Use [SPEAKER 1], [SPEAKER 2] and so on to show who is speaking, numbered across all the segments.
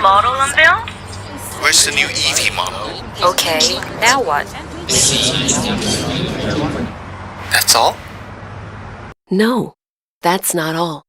[SPEAKER 1] model unveiled?
[SPEAKER 2] Where's the new EV model?
[SPEAKER 1] Okay, now what?
[SPEAKER 2] That's all?
[SPEAKER 3] No, that's not all.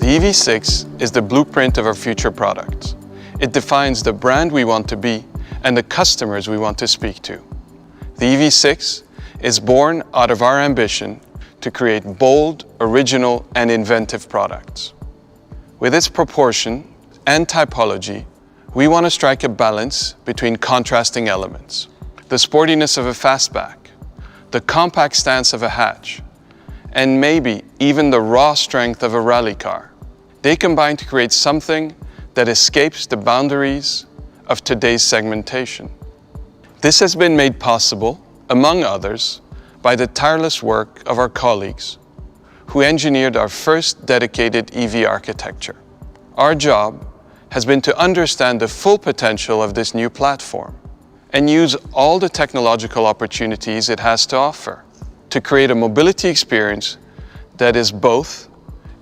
[SPEAKER 4] The EV6 is the blueprint of our future products. It defines the brand we want to be and the customers we want to speak to. The EV6 is born out of our ambition to create bold, original, and inventive products. With its proportion and typology, we want to strike a balance between contrasting elements. The sportiness of a fastback, the compact stance of a hatch, and maybe even the raw strength of a rally car. They combine to create something that escapes the boundaries of today's segmentation. This has been made possible, among others, by the tireless work of our colleagues who engineered our first dedicated EV architecture. Our job has been to understand the full potential of this new platform and use all the technological opportunities it has to offer to create a mobility experience that is both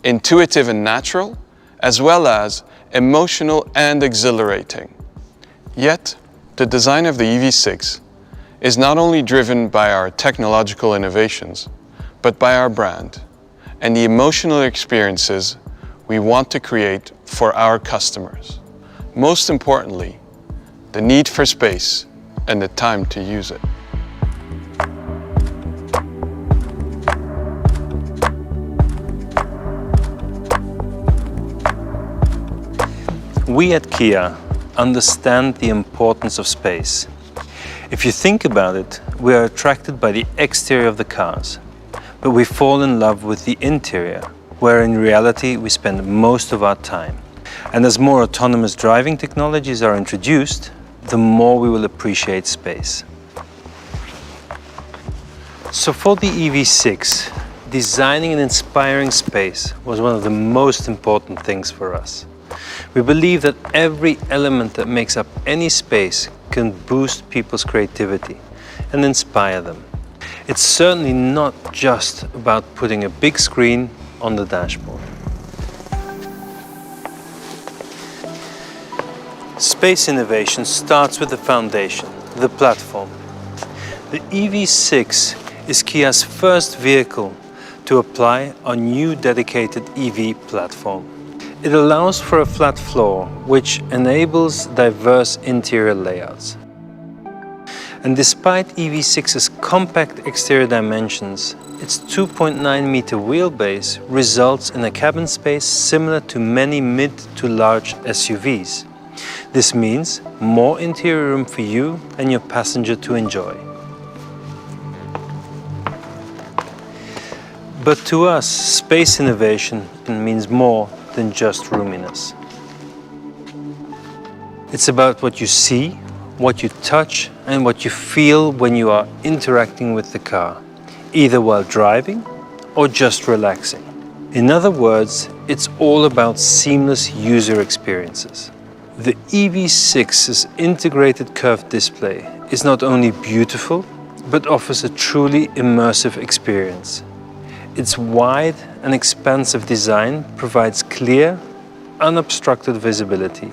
[SPEAKER 4] intuitive and natural, as well as emotional and exhilarating. Yet, the design of the EV6 is not only driven by our technological innovations, but by our brand and the emotional experiences we want to create for our customers. Most importantly, the need for space and the time to use it.
[SPEAKER 5] We at Kia understand the importance of space. If you think about it, we are attracted by the exterior of the cars, but we fall in love with the interior, where in reality we spend most of our time. And as more autonomous driving technologies are introduced, the more we will appreciate space. So for the EV6, designing and inspiring space was one of the most important things for us. We believe that every element that makes up any space can boost people's creativity and inspire them. It's certainly not just about putting a big screen on the dashboard. Space innovation starts with the foundation, the platform. The EV6 is Kia's first vehicle to apply our new dedicated EV platform. It allows for a flat floor, which enables diverse interior layouts. And despite EV6's compact exterior dimensions, its 2.9-meter wheelbase results in a cabin space similar to many mid to large SUVs. This means more interior room for you and your passenger to enjoy. But to us, space innovation means more than just roominess. It's about what you see, what you touch, and what you feel when you are interacting with the car, either while driving or just relaxing. In other words, it's all about seamless user experiences. The EV6's integrated curved display is not only beautiful, but offers a truly immersive experience. Its wide and expansive design provides clear, unobstructed visibility.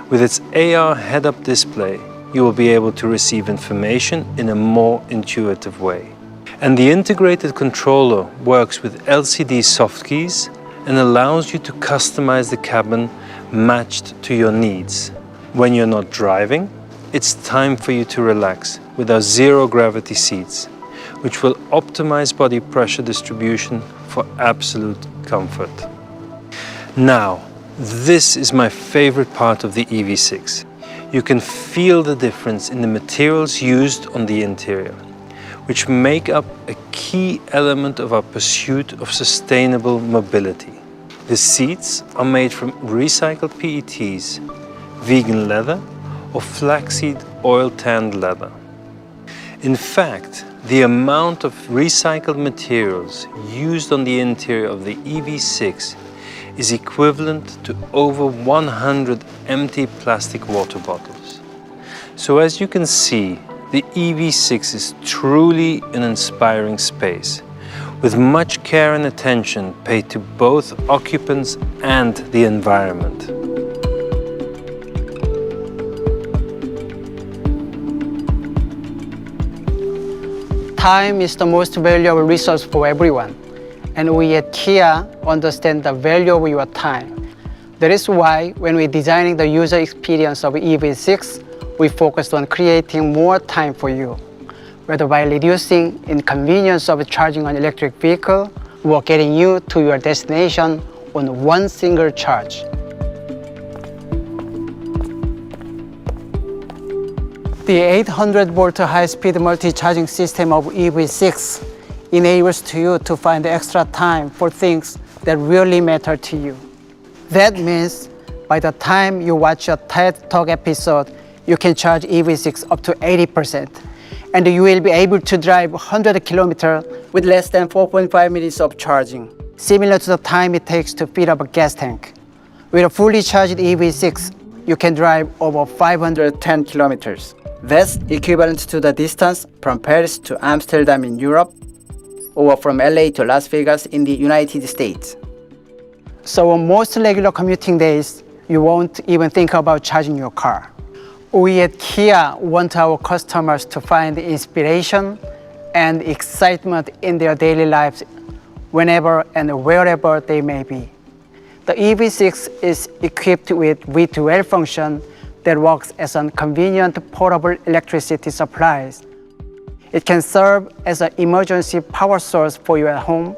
[SPEAKER 5] With its AR head-up display, you will be able to receive information in a more intuitive way. And the integrated controller works with LCD soft keys and allows you to customize the cabin matched to your needs. When you're not driving, it's time for you to relax with our zero-gravity seats, which will optimize body pressure distribution for absolute comfort. Now, this is my favorite part of the EV6. You can feel the difference in the materials used on the interior, which make up a key element of our pursuit of sustainable mobility. The seats are made from recycled PETs, vegan leather, or flaxseed oil-tanned leather. In fact, the amount of recycled materials used on the interior of the EV6 is equivalent to over 100 empty plastic water bottles. So as you can see, the EV6 is truly an inspiring space, with much care and attention paid to both occupants and the environment.
[SPEAKER 6] Time is the most valuable resource for everyone, and we at Kia understand the value of your time. That is why when we're designing the user experience of EV6, we focused on creating more time for you, whether by reducing inconvenience of charging an electric vehicle or getting you to your destination on one single charge. The 800-volt high-speed multi-charging system of EV6 enables you to find extra time for things that really matter to you. That means by the time you watch a TED Talk episode, you can charge EV6 up to 80%, and you will be able to drive 100 kilometers with less than 4.5 minutes of charging, similar to the time it takes to fill up a gas tank. With a fully charged EV6, you can drive over 510 kilometers. That's equivalent to the distance from Paris to Amsterdam in Europe, or from LA to Las Vegas in the United States. So on most regular commuting days, you won't even think about charging your car. We at Kia want our customers to find inspiration and excitement in their daily lives whenever and wherever they may be. The EV6 is equipped with V2L function that works as a convenient portable electricity supply. It can serve as an emergency power source for you at home.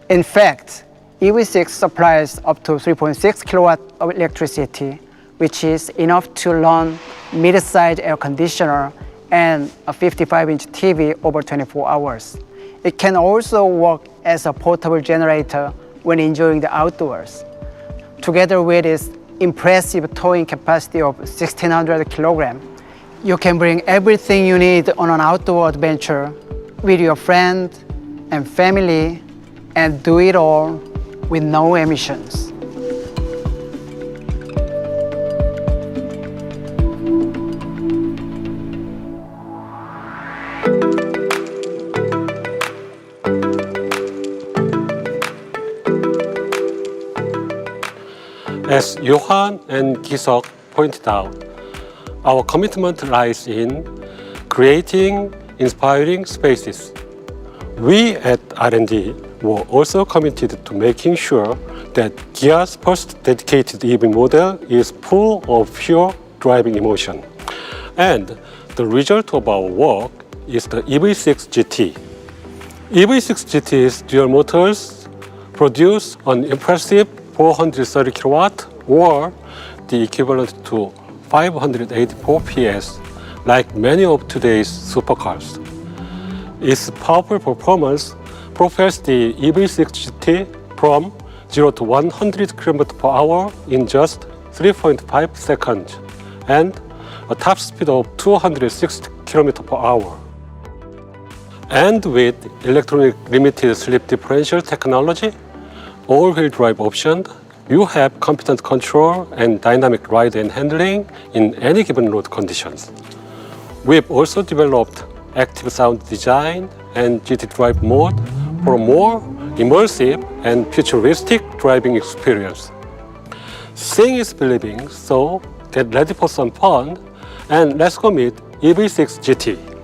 [SPEAKER 6] In fact, EV6 supplies up to 3.6 kilowatt of electricity, which is enough to run mid-sized air conditioner and a 55-inch TV over 24 hours. It can also work as a portable generator when enjoying the outdoors. Together with its impressive towing capacity of 1,600 kilograms, you can bring everything you need on an outdoor adventure with your friend and family and do it all with no emissions.
[SPEAKER 7] As Johan and Gisok pointed out, Our commitment lies in creating inspiring spaces. We at R&D were also committed to making sure that Kia's first dedicated EV model is full of pure driving emotion. And the result of our work is the EV6 GT. EV6 GT's dual motors produce an impressive 430 kilowatt or the equivalent to 584 PS, like many of today's supercars. Its powerful performance propels the EV6 GT from 0 to 100 km per hour in just 3.5 seconds and a top speed of 260 km per hour. And with electronic limited slip differential technology, all-wheel drive option, you have competent control and dynamic ride and handling in any given road conditions. We've also developed active sound design and GT Drive mode for a more immersive and futuristic driving experience. Seeing is believing, so get ready for some fun and let's go meet EV6 GT.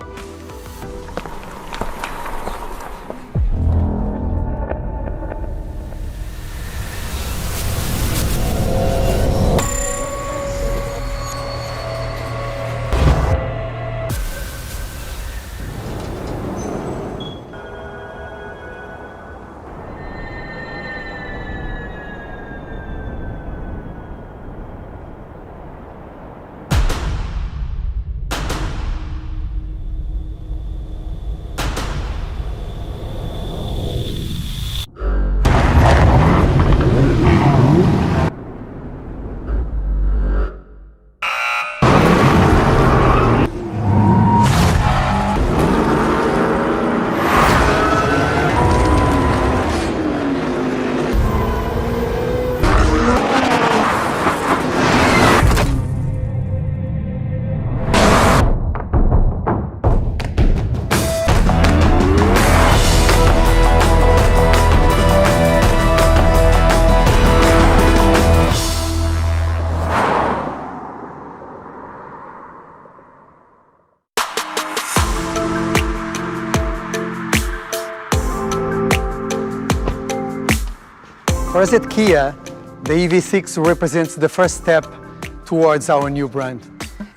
[SPEAKER 6] For us at Kia, the EV6 represents the first step towards our new brand.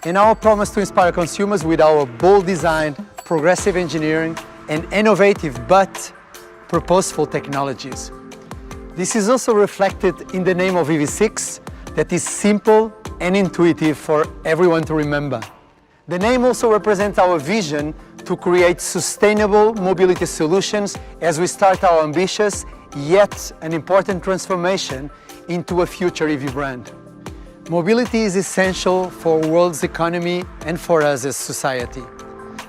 [SPEAKER 6] In our promise to inspire consumers with our bold design, progressive engineering, and innovative but purposeful technologies. This is also reflected in the name of EV6 that is simple and intuitive for everyone to remember. The name also represents our vision to create sustainable mobility solutions as we start our ambitious yet an important transformation into a future EV brand. Mobility is essential for the world's economy and for us as society.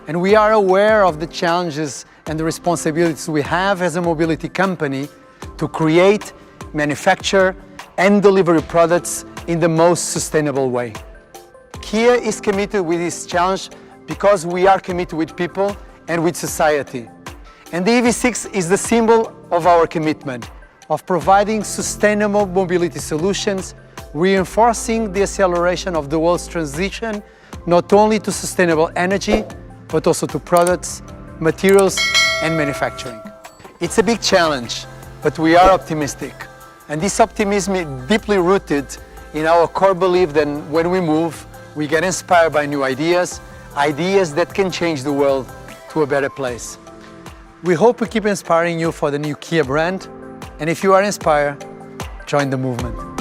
[SPEAKER 6] And we are aware of the challenges and the responsibilities we have as a mobility company to create, manufacture, and deliver products in the most sustainable way. Kia is committed with this challenge because we are committed with people and with society. And the EV6 is the symbol of our commitment of providing sustainable mobility solutions, reinforcing the acceleration of the world's transition not only to sustainable energy, but also to products, materials, and manufacturing. It's a big challenge, but we are optimistic. And this optimism is deeply rooted in our core belief that when we move, we get inspired by new ideas, ideas that can change the world to a better place. We hope we keep inspiring you for the new Kia brand, and if you are inspired, join the movement.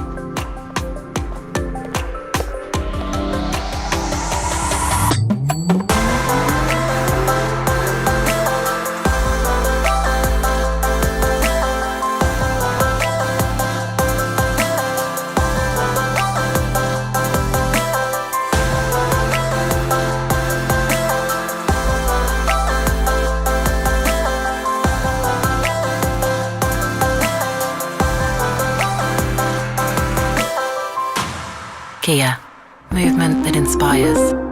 [SPEAKER 3] Kia, movement that inspires.